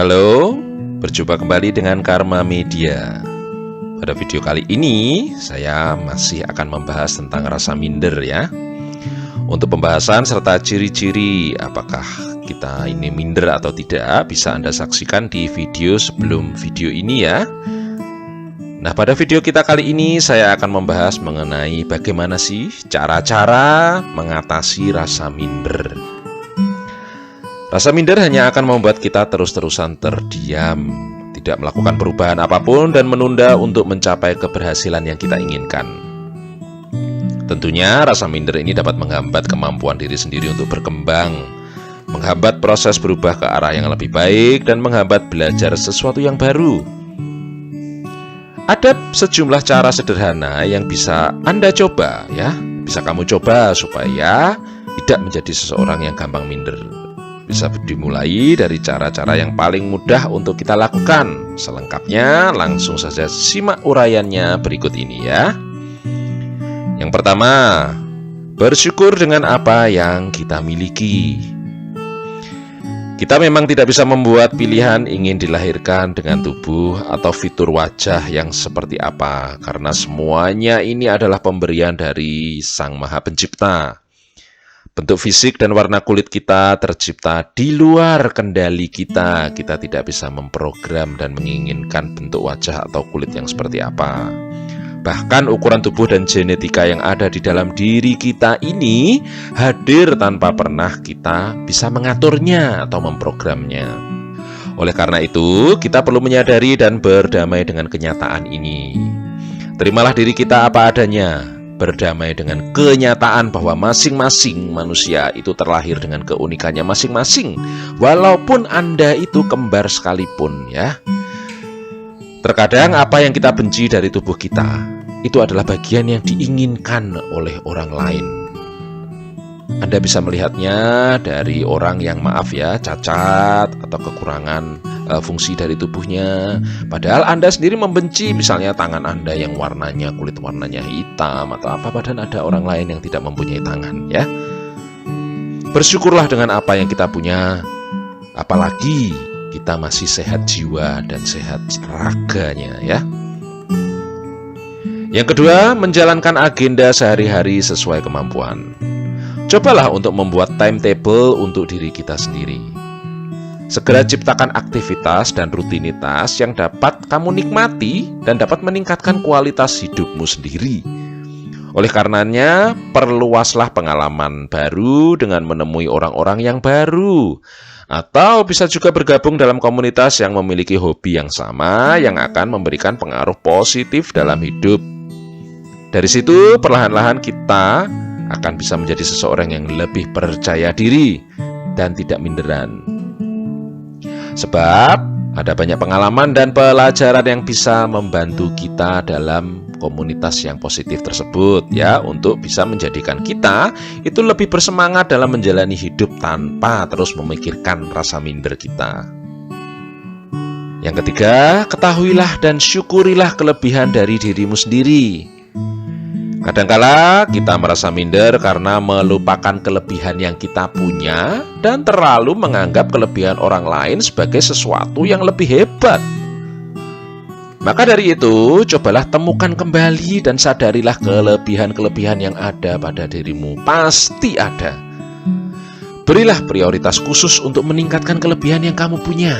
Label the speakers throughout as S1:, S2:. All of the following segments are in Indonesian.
S1: Halo, berjumpa kembali dengan Karma Media. Pada video kali ini, saya masih akan membahas tentang rasa minder ya. Untuk pembahasan serta ciri-ciri apakah kita ini minder atau tidak, bisa Anda saksikan di video sebelum video ini ya. Nah, pada video kita kali ini saya akan membahas mengenai bagaimana sih cara-cara mengatasi rasa minder. Rasa minder hanya akan membuat kita terus-terusan terdiam, tidak melakukan perubahan apapun dan menunda untuk mencapai keberhasilan yang kita inginkan. Tentunya rasa minder ini dapat menghambat kemampuan diri sendiri untuk berkembang, menghambat proses berubah ke arah yang lebih baik, dan menghambat belajar sesuatu yang baru. Ada sejumlah cara sederhana yang bisa Anda coba ya, bisa kamu coba supaya tidak menjadi seseorang yang gampang minder. Bisa dimulai dari cara-cara yang paling mudah untuk kita lakukan. Selengkapnya langsung saja simak uraiannya berikut ini ya. Yang pertama, bersyukur dengan apa yang kita miliki. Kita memang tidak bisa membuat pilihan ingin dilahirkan dengan tubuh atau fitur wajah yang seperti apa, karena semuanya ini adalah pemberian dari Sang Maha Pencipta. Bentuk fisik dan warna kulit kita tercipta di luar kendali kita. Kita tidak bisa memprogram dan menginginkan bentuk wajah atau kulit yang seperti apa. Bahkan ukuran tubuh dan genetika yang ada di dalam diri kita ini hadir tanpa pernah kita bisa mengaturnya atau memprogramnya. Oleh karena itu, kita perlu menyadari dan berdamai dengan kenyataan ini. Terimalah diri kita apa adanya. Berdamai dengan kenyataan bahwa masing-masing manusia itu terlahir dengan keunikannya masing-masing, walaupun Anda itu kembar sekalipun ya. Terkadang apa yang kita benci dari tubuh kita itu adalah bagian yang diinginkan oleh orang lain. Anda bisa melihatnya dari orang yang cacat atau kekurangan fungsi dari tubuhnya. Padahal Anda sendiri membenci misalnya tangan Anda yang kulit warnanya hitam atau apa, padahal ada orang lain yang tidak mempunyai tangan ya. Bersyukurlah dengan apa yang kita punya, apalagi kita masih sehat jiwa dan sehat raganya ya. Yang kedua, menjalankan agenda sehari-hari sesuai kemampuan. Cobalah untuk membuat timetable untuk diri kita sendiri. Segera ciptakan aktivitas dan rutinitas yang dapat kamu nikmati dan dapat meningkatkan kualitas hidupmu sendiri. Oleh karenanya, perluaslah pengalaman baru dengan menemui orang-orang yang baru. Atau bisa juga bergabung dalam komunitas yang memiliki hobi yang sama yang akan memberikan pengaruh positif dalam hidup. Dari situ, perlahan-lahan kita akan bisa menjadi seseorang yang lebih percaya diri dan tidak minderan. Sebab ada banyak pengalaman dan pelajaran yang bisa membantu kita dalam komunitas yang positif tersebut ya, untuk bisa menjadikan kita itu lebih bersemangat dalam menjalani hidup tanpa terus memikirkan rasa minder kita. Yang ketiga, ketahuilah dan syukurilah kelebihan dari dirimu sendiri. Kadangkala kita merasa minder karena melupakan kelebihan yang kita punya dan terlalu menganggap kelebihan orang lain sebagai sesuatu yang lebih hebat. Maka dari itu, cobalah temukan kembali dan sadarilah kelebihan-kelebihan yang ada pada dirimu. Pasti ada. Berilah prioritas khusus untuk meningkatkan kelebihan yang kamu punya.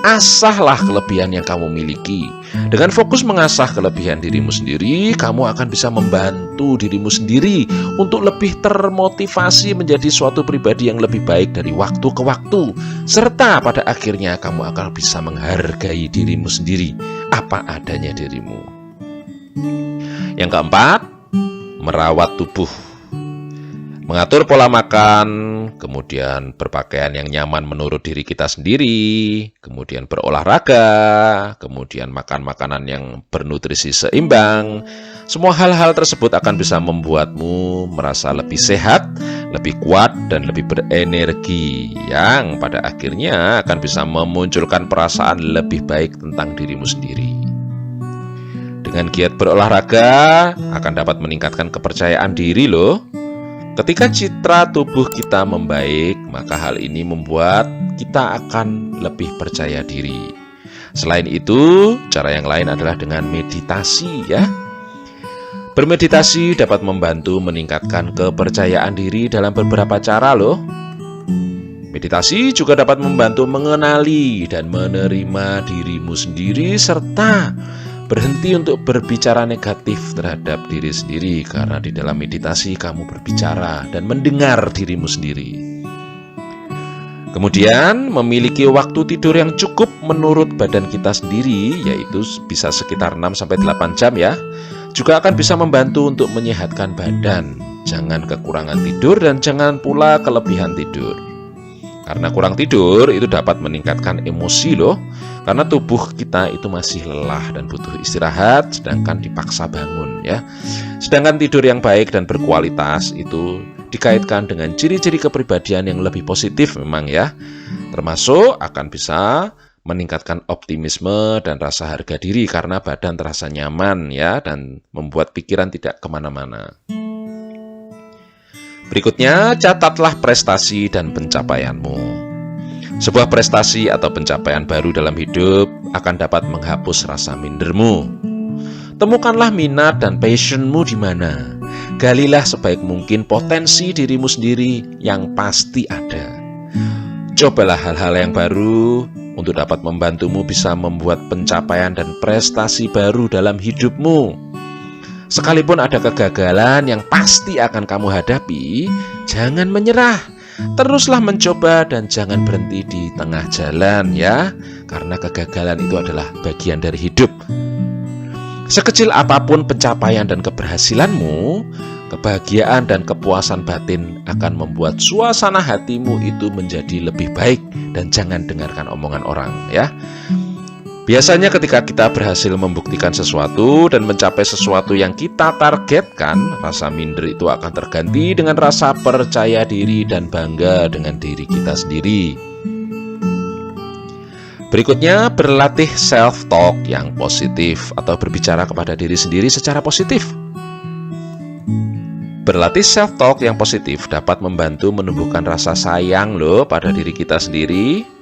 S1: Asahlah kelebihan yang kamu miliki. Dengan fokus mengasah kelebihan dirimu sendiri, kamu akan bisa membantu dirimu sendiri untuk lebih termotivasi menjadi suatu pribadi yang lebih baik dari waktu ke waktu. Serta pada akhirnya kamu akan bisa menghargai dirimu sendiri, apa adanya dirimu. Yang keempat, merawat tubuh. Mengatur pola makan, kemudian berpakaian yang nyaman menurut diri kita sendiri, kemudian berolahraga, kemudian makan makanan yang bernutrisi seimbang. Semua hal-hal tersebut akan bisa membuatmu merasa lebih sehat, lebih kuat, dan lebih berenergi, yang pada akhirnya akan bisa memunculkan perasaan lebih baik tentang dirimu sendiri. Dengan giat berolahraga akan dapat meningkatkan kepercayaan diri loh. Ketika citra tubuh kita membaik, maka hal ini membuat kita akan lebih percaya diri. Selain itu, cara yang lain adalah dengan meditasi ya. Bermeditasi dapat membantu meningkatkan kepercayaan diri dalam beberapa cara loh. Meditasi juga dapat membantu mengenali dan menerima dirimu sendiri serta berhenti untuk berbicara negatif terhadap diri sendiri, karena di dalam meditasi kamu berbicara dan mendengar dirimu sendiri. Kemudian memiliki waktu tidur yang cukup menurut badan kita sendiri, yaitu bisa sekitar 6-8 jam ya, juga akan bisa membantu untuk menyehatkan badan. Jangan kekurangan tidur dan jangan pula kelebihan tidur. Karena kurang tidur itu dapat meningkatkan emosi loh. Karena tubuh kita itu masih lelah dan butuh istirahat, sedangkan dipaksa bangun ya. Sedangkan tidur yang baik dan berkualitas itu dikaitkan dengan ciri-ciri kepribadian yang lebih positif memang ya. Termasuk akan bisa meningkatkan optimisme dan rasa harga diri karena badan terasa nyaman ya, dan membuat pikiran tidak kemana-mana. Berikutnya, catatlah prestasi dan pencapaianmu. Sebuah prestasi atau pencapaian baru dalam hidup akan dapat menghapus rasa mindermu. Temukanlah minat dan passionmu di mana. Galilah sebaik mungkin potensi dirimu sendiri yang pasti ada. Cobalah hal-hal yang baru untuk dapat membantumu bisa membuat pencapaian dan prestasi baru dalam hidupmu. Sekalipun ada kegagalan yang pasti akan kamu hadapi, jangan menyerah. Teruslah mencoba dan jangan berhenti di tengah jalan ya, karena kegagalan itu adalah bagian dari hidup. Sekecil apapun pencapaian dan keberhasilanmu, kebahagiaan dan kepuasan batin akan membuat suasana hatimu itu menjadi lebih baik, dan jangan dengarkan omongan orang ya. Biasanya ketika kita berhasil membuktikan sesuatu dan mencapai sesuatu yang kita targetkan, rasa minder itu akan terganti dengan rasa percaya diri dan bangga dengan diri kita sendiri. Berikutnya, berlatih self-talk yang positif atau berbicara kepada diri sendiri secara positif. Berlatih self-talk yang positif dapat membantu menumbuhkan rasa sayang loh pada diri kita sendiri.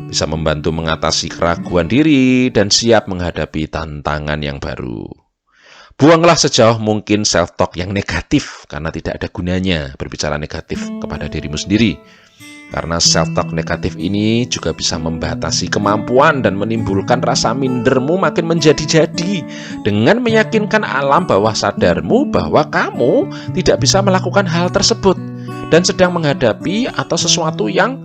S1: Bisa membantu mengatasi keraguan diri dan siap menghadapi tantangan yang baru. Buanglah sejauh mungkin self-talk yang negatif, karena tidak ada gunanya berbicara negatif kepada dirimu sendiri. Karena self-talk negatif ini juga bisa membatasi kemampuan dan menimbulkan rasa mindermu makin menjadi-jadi, dengan meyakinkan alam bawah sadarmu bahwa kamu tidak bisa melakukan hal tersebut dan sedang menghadapi atau sesuatu yang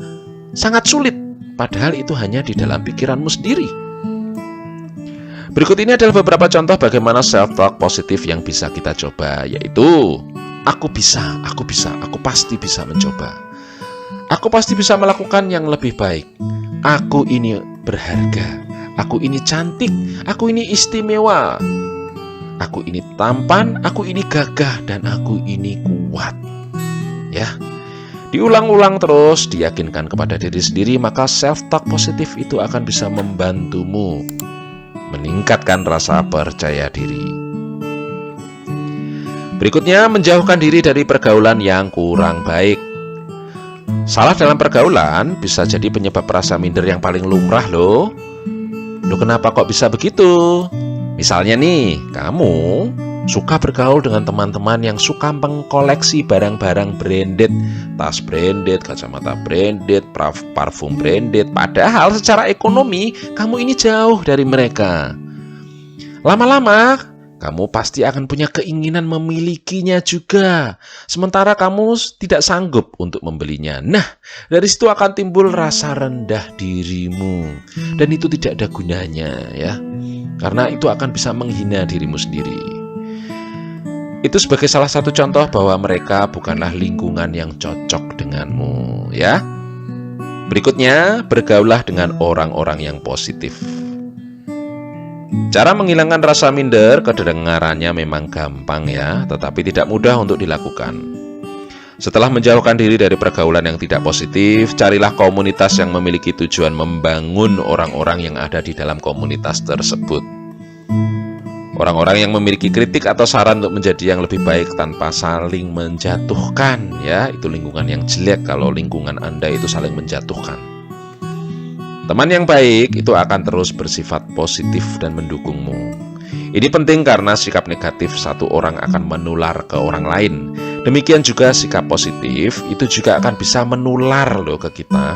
S1: sangat sulit. Padahal itu hanya di dalam pikiranmu sendiri. Berikut ini adalah beberapa contoh bagaimana self-talk positif yang bisa kita coba, yaitu aku bisa, aku pasti bisa mencoba. Aku pasti bisa melakukan yang lebih baik. Aku ini berharga. Aku ini cantik. Aku ini istimewa. Aku ini tampan. Aku ini gagah. Dan aku ini kuat. Ya. Diulang-ulang terus, diyakinkan kepada diri sendiri, maka self-talk positif itu akan bisa membantumu meningkatkan rasa percaya diri. Berikutnya, menjauhkan diri dari pergaulan yang kurang baik. Salah dalam pergaulan bisa jadi penyebab rasa minder yang paling lumrah loh. Loh, kenapa kok bisa begitu? Misalnya nih, kamu suka bergaul dengan teman-teman yang suka mengkoleksi barang-barang branded, tas branded, kacamata branded, parfum branded, padahal secara ekonomi kamu ini jauh dari mereka. Lama-lama kamu pasti akan punya keinginan memilikinya juga, sementara kamu tidak sanggup untuk membelinya. Nah, dari situ akan timbul rasa rendah dirimu, dan itu tidak ada gunanya ya, karena itu akan bisa menghina dirimu sendiri. Itu sebagai salah satu contoh bahwa mereka bukanlah lingkungan yang cocok denganmu ya. Berikutnya, bergaullah dengan orang-orang yang positif. Cara menghilangkan rasa minder kedengarannya memang gampang ya, tetapi tidak mudah untuk dilakukan. Setelah menjauhkan diri dari pergaulan yang tidak positif, carilah komunitas yang memiliki tujuan membangun orang-orang yang ada di dalam komunitas tersebut. Orang-orang yang memiliki kritik atau saran untuk menjadi yang lebih baik tanpa saling menjatuhkan, ya, itu lingkungan yang jelek kalau lingkungan Anda itu saling menjatuhkan. Teman yang baik itu akan terus bersifat positif dan mendukungmu. Ini penting karena sikap negatif satu orang akan menular ke orang lain. Demikian juga sikap positif itu juga akan bisa menular loh ke kita.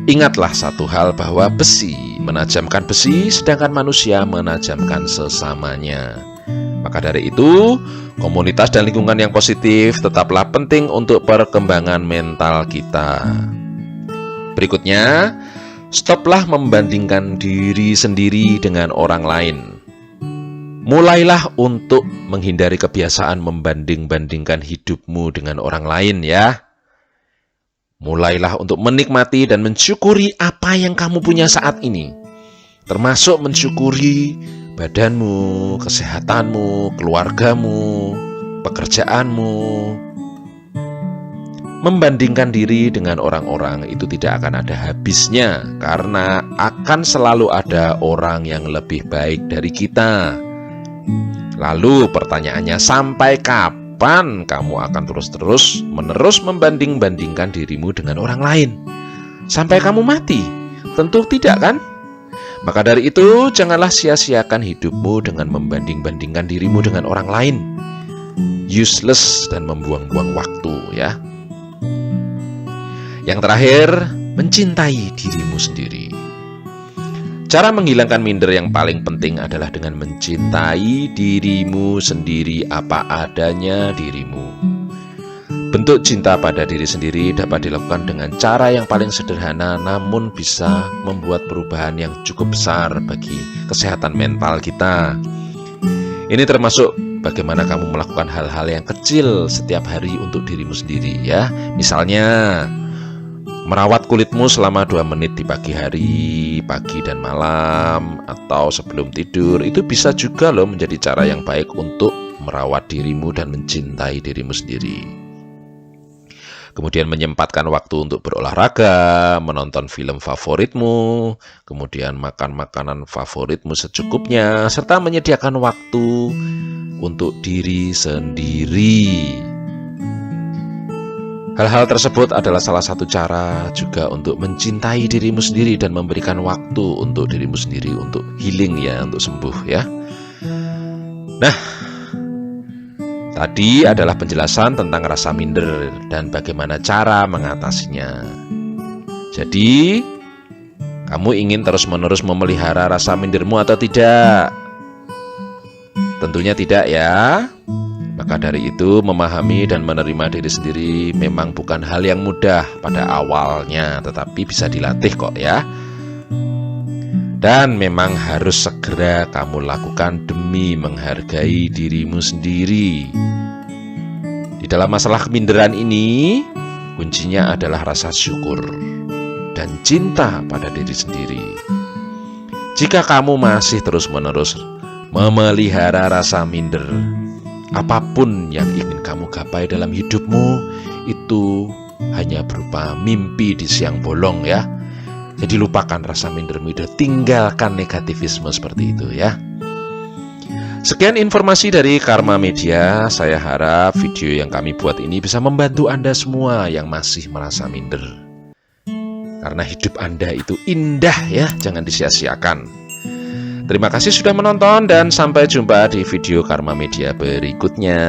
S1: Ingatlah satu hal bahwa besi menajamkan besi, sedangkan manusia menajamkan sesamanya. Maka dari itu, komunitas dan lingkungan yang positif tetaplah penting untuk perkembangan mental kita. Berikutnya, stoplah membandingkan diri sendiri dengan orang lain. Mulailah untuk menghindari kebiasaan membanding-bandingkan hidupmu dengan orang lain, ya. Mulailah untuk menikmati dan mensyukuri apa yang kamu punya saat ini, termasuk mensyukuri badanmu, kesehatanmu, keluargamu, pekerjaanmu. Membandingkan diri dengan orang-orang itu tidak akan ada habisnya, karena akan selalu ada orang yang lebih baik dari kita. Lalu pertanyaannya, sampai kapan kamu akan terus-menerus membanding-bandingkan dirimu dengan orang lain? Sampai kamu mati? Tentu tidak, kan? Maka dari itu, janganlah sia-siakan hidupmu dengan membanding-bandingkan dirimu dengan orang lain. Useless dan membuang-buang waktu, ya. Yang terakhir, mencintai dirimu sendiri. Cara menghilangkan minder yang paling penting adalah dengan mencintai dirimu sendiri apa adanya dirimu. Bentuk cinta pada diri sendiri dapat dilakukan dengan cara yang paling sederhana, namun bisa membuat perubahan yang cukup besar bagi kesehatan mental kita. Ini termasuk bagaimana kamu melakukan hal-hal yang kecil setiap hari untuk dirimu sendiri, ya. Misalnya, merawat kulitmu selama 2 menit di pagi hari, pagi dan malam, atau sebelum tidur. Itu bisa juga loh menjadi cara yang baik untuk merawat dirimu dan mencintai dirimu sendiri. Kemudian menyempatkan waktu untuk berolahraga, menonton film favoritmu, kemudian makan makanan favoritmu secukupnya, serta menyediakan waktu untuk diri sendiri. Hal-hal tersebut adalah salah satu cara juga untuk mencintai dirimu sendiri dan memberikan waktu untuk dirimu sendiri untuk healing, ya, untuk sembuh, ya. Nah, tadi adalah penjelasan tentang rasa minder dan bagaimana cara mengatasinya. Jadi, kamu ingin terus-menerus memelihara rasa mindermu atau tidak? Tentunya tidak, ya. Maka dari itu, memahami dan menerima diri sendiri memang bukan hal yang mudah pada awalnya, tetapi bisa dilatih kok, ya. Dan memang harus segera kamu lakukan demi menghargai dirimu sendiri. Di dalam masalah keminderan ini, kuncinya adalah rasa syukur dan cinta pada diri sendiri. Jika kamu masih terus-menerus memelihara rasa minder, apapun yang ingin kamu gapai dalam hidupmu itu hanya berupa mimpi di siang bolong, ya. Jadi lupakan rasa minder-minder, tinggalkan negativisme seperti itu, ya. Sekian informasi dari Karma Media. Saya harap video yang kami buat ini bisa membantu Anda semua yang masih merasa minder. Karena hidup Anda itu indah, ya, jangan disia-siakan. Terima kasih sudah menonton dan sampai jumpa di video Karma Media berikutnya.